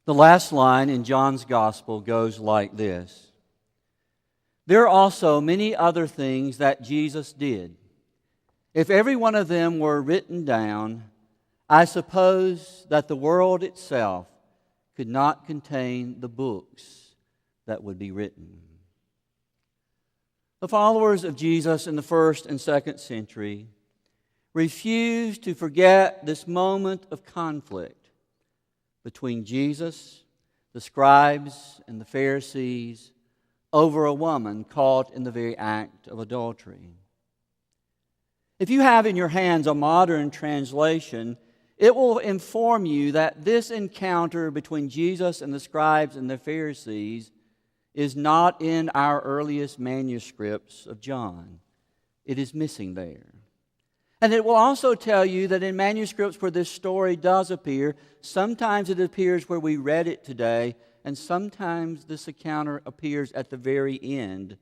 The last line in John's Gospel goes like this: "There are also many other things that Jesus did. If every one of them were written down, I suppose that the world itself could not contain the books that would be written." The followers of Jesus in the 1st and 2nd century refused to forget this moment of conflict between Jesus, the scribes, and the Pharisees over a woman caught in the very act of adultery. If you have in your hands a modern translation, it will inform you that this encounter between Jesus and the scribes and the Pharisees is not in our earliest manuscripts of John. It is missing there. And it will also tell you that in manuscripts where this story does appear, sometimes it appears where we read it today, and sometimes this encounter appears at the very end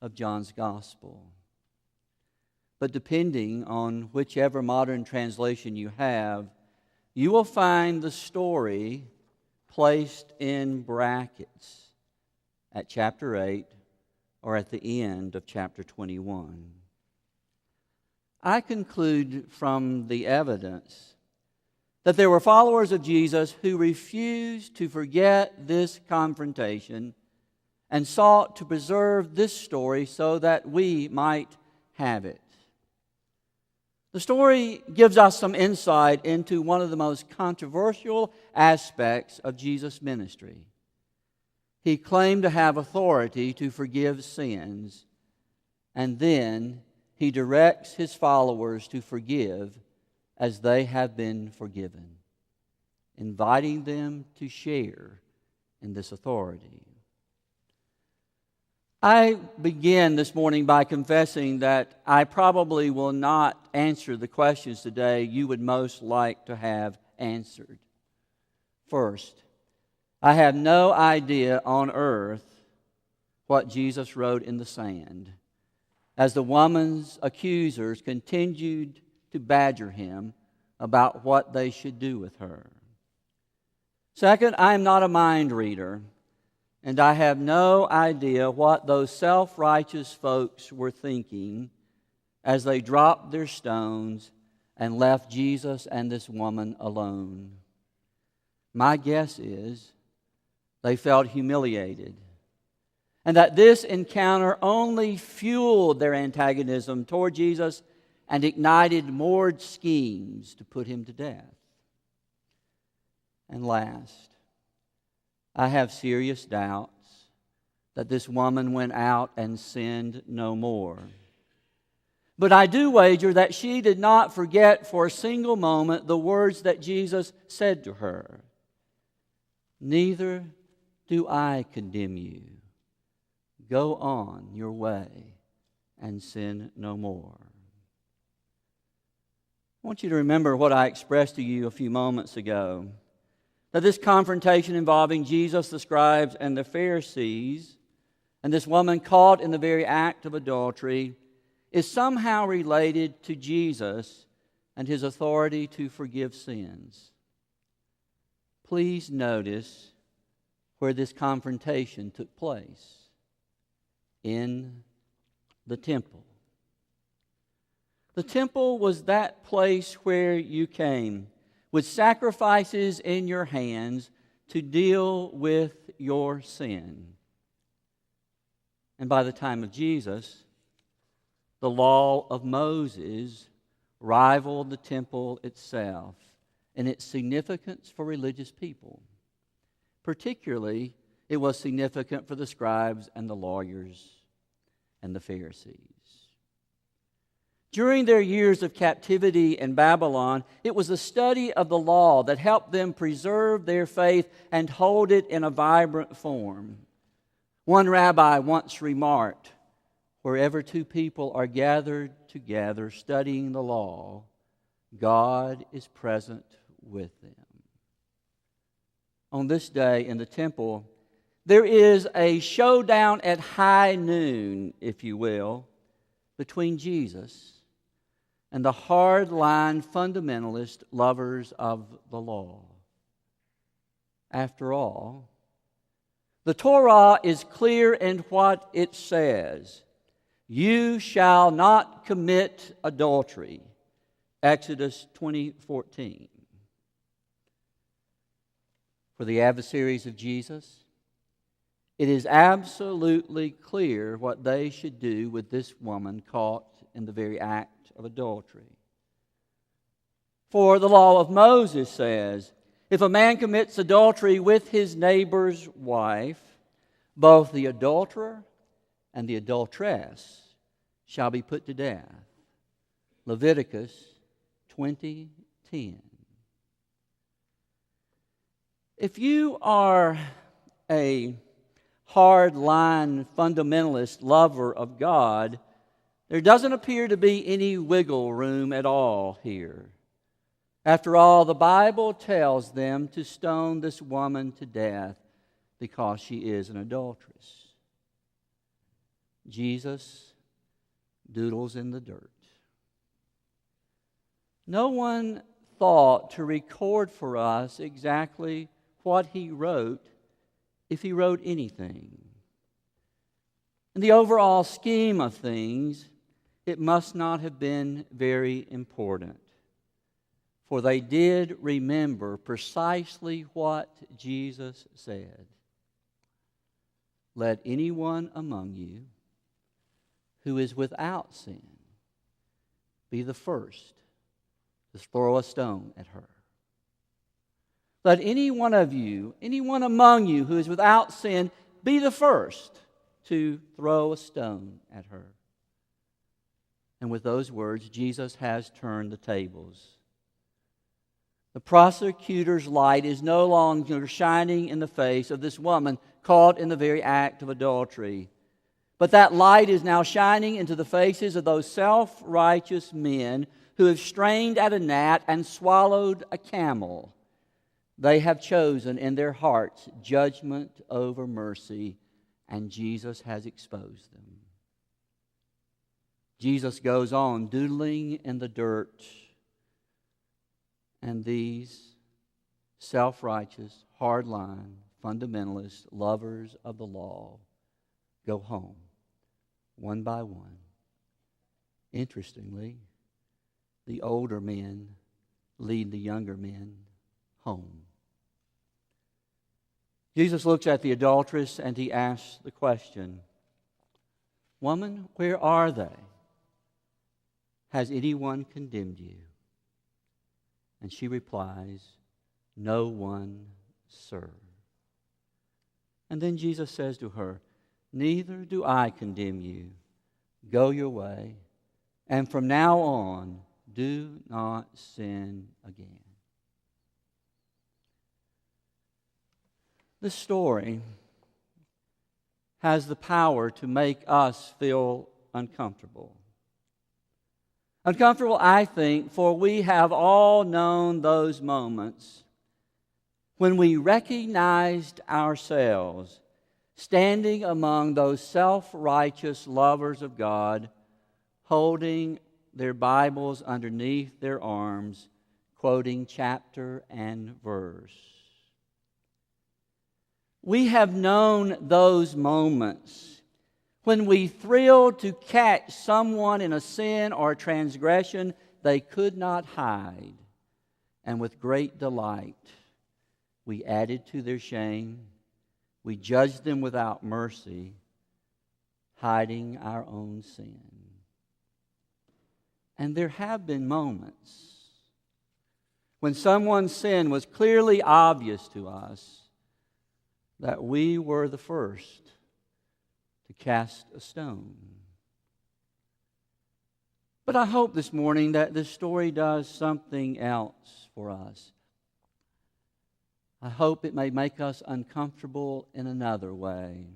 of John's Gospel. But depending on whichever modern translation you have, you will find the story placed in brackets at chapter 8 or at the end of chapter 21. I conclude from the evidence that there were followers of Jesus who refused to forget this confrontation and sought to preserve this story so that we might have it. The story gives us some insight into one of the most controversial aspects of Jesus' ministry. He claimed to have authority to forgive sins, and then He directs His followers to forgive as they have been forgiven, inviting them to share in this authority. I begin this morning by confessing that I probably will not answer the questions today you would most like to have answered. First, I have no idea on earth what Jesus wrote in the sand as the woman's accusers continued to badger him about what they should do with her. Second, I am not a mind reader, and I have no idea what those self-righteous folks were thinking as they dropped their stones and left Jesus and this woman alone. My guess is they felt humiliated, and that this encounter only fueled their antagonism toward Jesus and ignited more schemes to put him to death. And last, I have serious doubts that this woman went out and sinned no more. But I do wager that she did not forget for a single moment the words that Jesus said to her. "Neither do I condemn you. Go on your way and sin no more." I want you to remember what I expressed to you a few moments ago, that this confrontation involving Jesus, the scribes, and the Pharisees, and this woman caught in the very act of adultery, is somehow related to Jesus and His authority to forgive sins. Please notice where this confrontation took place: in the temple. The temple was that place where you came with sacrifices in your hands to deal with your sin. And by the time of Jesus, the law of Moses rivaled the temple itself in its significance for religious people. Particularly, it was significant for the scribes and the lawyers and the Pharisees. During their years of captivity in Babylon, it was the study of the law that helped them preserve their faith and hold it in a vibrant form. One rabbi once remarked, "Wherever two people are gathered together studying the law, God is present with them." On this day in the temple, there is a showdown at high noon, if you will, between Jesus and the hard-line fundamentalist lovers of the law. after all. The Torah is clear in what it says. You shall not commit adultery. Exodus 20:14. For the adversaries of Jesus, it is absolutely clear what they should do with this woman caught in the very act of adultery. For the law of Moses says, if a man commits adultery with his neighbor's wife, both the adulterer and the adulteress shall be put to death. Leviticus 20:10. If you are a hard-line fundamentalist lover of God, there doesn't appear to be any wiggle room at all here. After all, the Bible tells them to stone this woman to death because she is an adulteress. Jesus doodles in the dirt. No one thought to record for us exactly what he wrote, if he wrote anything. In the overall scheme of things, it must not have been very important, for they did remember precisely what Jesus said. Let anyone among you who is without sin be the first to throw a stone at her. Let any one of you, anyone among you who is without sin, be the first to throw a stone at her. And with those words, Jesus has turned the tables. The prosecutor's light is no longer shining in the face of this woman caught in the very act of adultery. But that light is now shining into the faces of those self-righteous men who have strained at a gnat and swallowed a camel. They have chosen in their hearts judgment over mercy, and Jesus has exposed them. Jesus goes on doodling in the dirt, and these self-righteous, hard-line, fundamentalist lovers of the law go home one by one. Interestingly, the older men lead the younger men home. Jesus looks at the adulteress and he asks the question, "Woman, where are they? Has anyone condemned you?" And she replies, "No one, sir." And then Jesus says to her, "Neither do I condemn you. Go your way, and from now on, do not sin again." This story has the power to make us feel uncomfortable. Uncomfortable, I think, for we have all known those moments when we recognized ourselves standing among those self-righteous lovers of God, holding their Bibles underneath their arms, quoting chapter and verse. We have known those moments when we thrilled to catch someone in a sin or a transgression they could not hide, and with great delight we added to their shame. We judged them without mercy, hiding our own sin. And there have been moments when someone's sin was clearly obvious to us that we were the first to cast a stone. But I hope this morning that this story does something else for us. I hope it may make us uncomfortable in another way.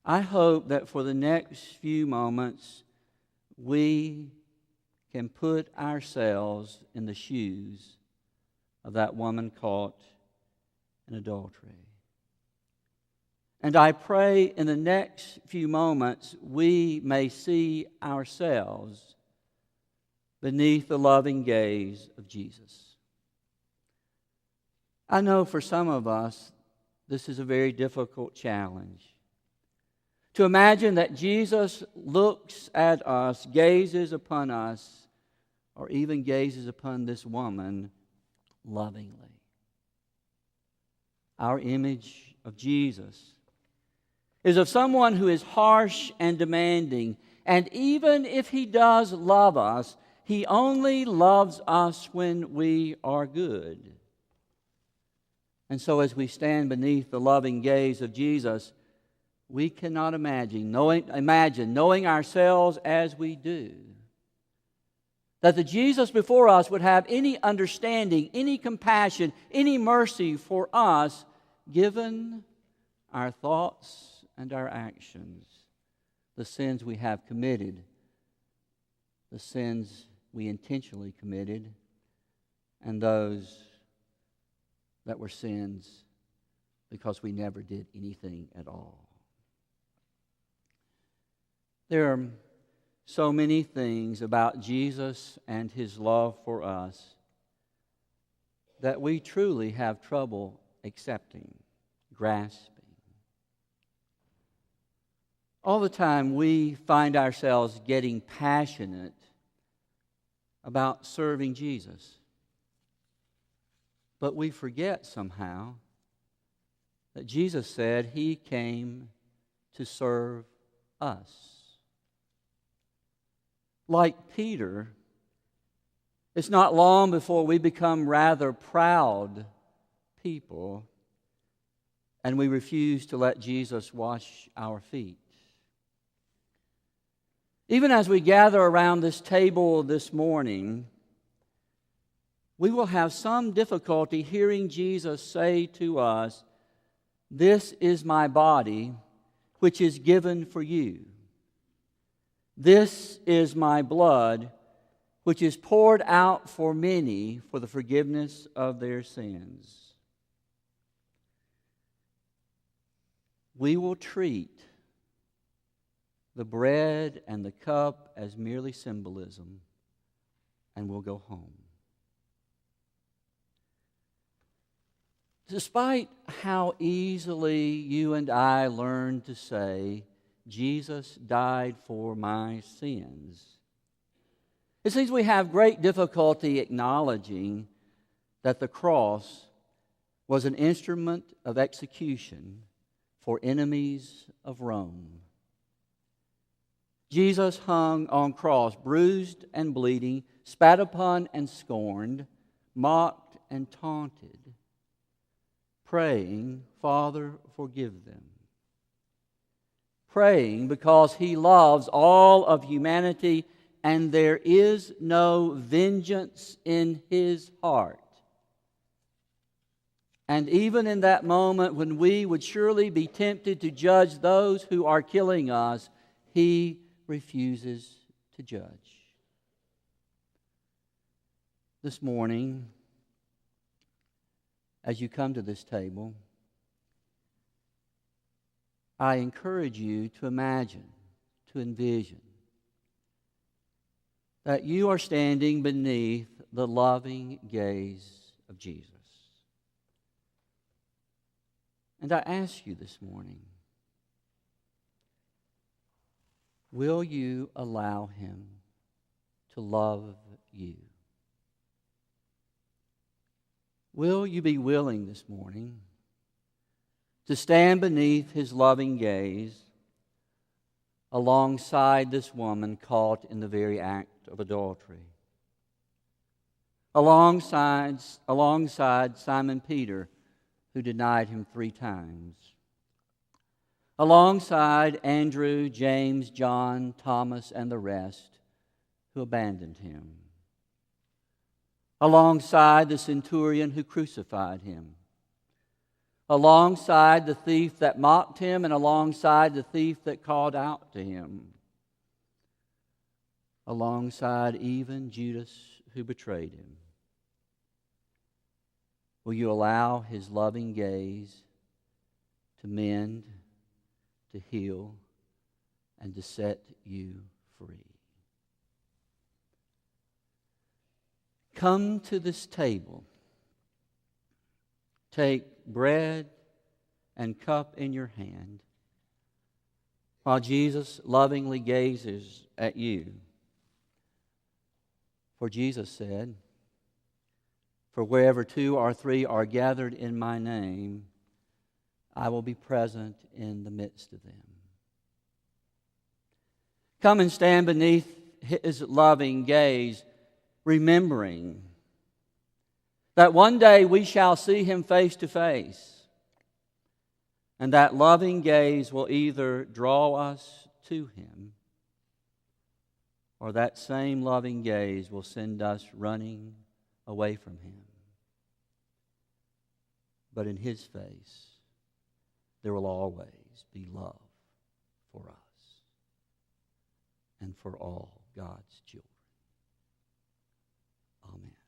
I hope that for the next few moments we can put ourselves in the shoes of that woman caught in adultery. And I pray in the next few moments we may see ourselves beneath the loving gaze of Jesus. I know for some of us, this is a very difficult challenge. To imagine that Jesus looks at us, gazes upon us, or even gazes upon this woman lovingly. Our image of Jesus is of someone who is harsh and demanding, and even if He does love us, He only loves us when we are good. And so as we stand beneath the loving gaze of Jesus, we cannot imagine knowing ourselves as we do, that the Jesus before us would have any understanding, any compassion, any mercy for us, given our thoughts and our actions, the sins we have committed, the sins we intentionally committed, and those that were sins because we never did anything at all. There are so many things about Jesus and His love for us that we truly have trouble accepting, grasping. All the time we find ourselves getting passionate about serving Jesus. But we forget somehow that Jesus said He came to serve us. Like Peter, it's not long before we become rather proud people and we refuse to let Jesus wash our feet. Even as we gather around this table this morning, we will have some difficulty hearing Jesus say to us, "This is my body, which is given for you. This is my blood, which is poured out for many for the forgiveness of their sins." We will treat the bread and the cup as merely symbolism, and we'll go home. Despite how easily you and I learn to say, "Jesus died for my sins," it seems we have great difficulty acknowledging that the cross was an instrument of execution for enemies of Rome. Jesus hung on cross, bruised and bleeding, spat upon and scorned, mocked and taunted, praying, "Father, forgive them." Praying because He loves all of humanity and there is no vengeance in His heart. And even in that moment when we would surely be tempted to judge those who are killing us, He refuses to judge. This morning, as you come to this table, I encourage you to imagine, to envision, that you are standing beneath the loving gaze of Jesus. And I ask you this morning, will you allow Him to love you? Will you be willing this morning to stand beneath His loving gaze alongside this woman caught in the very act of adultery? Alongside Simon Peter, who denied Him 3 times. Alongside Andrew, James, John, Thomas, and the rest who abandoned Him. Alongside the centurion who crucified Him. Alongside the thief that mocked Him, and alongside the thief that called out to Him. Alongside even Judas who betrayed Him. Will you allow His loving gaze to mend, to heal, and to set you free? Come to this table take bread and cup in your hand while Jesus lovingly gazes at you. For Jesus said, "For wherever 2 or 3 are gathered in my name, I will be present in the midst of them." Come and stand beneath His loving gaze, remembering that one day we shall see Him face to face, and that loving gaze will either draw us to Him, or that same loving gaze will send us running away from Him. But in His face, there will always be love for us and for all God's children. Amen.